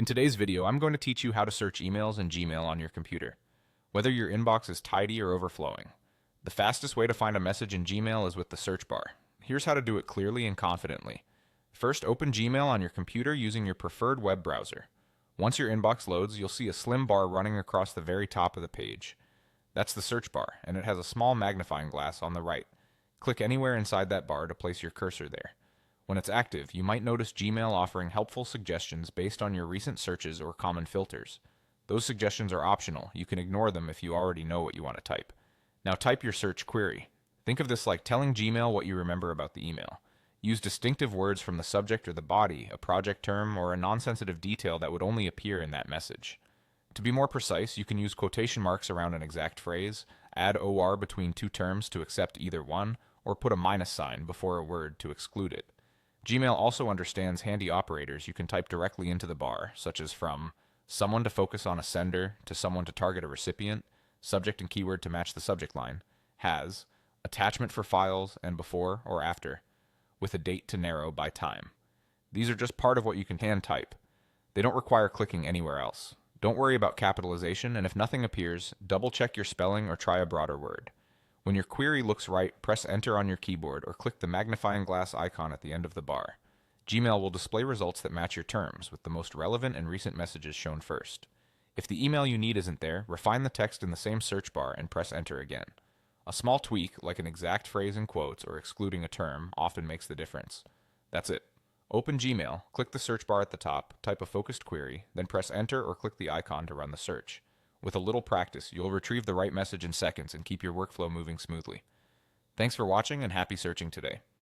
In today's video, I'm going to teach you how to search emails in Gmail on your computer, whether your inbox is tidy or overflowing. The fastest way to find a message in Gmail is with the search bar. Here's how to do it clearly and confidently. First, open Gmail on your computer using your preferred web browser. Once your inbox loads, you'll see a slim bar running across the very top of the page. That's the search bar, and it has a small magnifying glass on the right. Click anywhere inside that bar to place your cursor there. When it's active, you might notice Gmail offering helpful suggestions based on your recent searches or common filters. Those suggestions are optional. You can ignore them if you already know what you want to type. Now type your search query. Think of this like telling Gmail what you remember about the email. Use distinctive words from the subject or the body, a project term, or a non-sensitive detail that would only appear in that message. To be more precise, you can use quotation marks around an exact phrase, add OR between two terms to accept either one, or put a minus sign before a word to exclude it. Gmail also understands handy operators you can type directly into the bar, such as from someone to focus on a sender to someone to target a recipient, subject and keyword to match the subject line, has, attachment for files, and before or after, with a date to narrow by time. These are just part of what you can hand type. They don't require clicking anywhere else. Don't worry about capitalization, and if nothing appears, double-check your spelling or try a broader word. When your query looks right, press Enter on your keyboard or click the magnifying glass icon at the end of the bar. Gmail will display results that match your terms, with the most relevant and recent messages shown first. If the email you need isn't there, refine the text in the same search bar and press Enter again. A small tweak, like an exact phrase in quotes or excluding a term, often makes the difference. That's it. Open Gmail, click the search bar at the top, type a focused query, then press Enter or click the icon to run the search. With a little practice, you'll retrieve the right message in seconds and keep your workflow moving smoothly. Thanks for watching and happy searching today.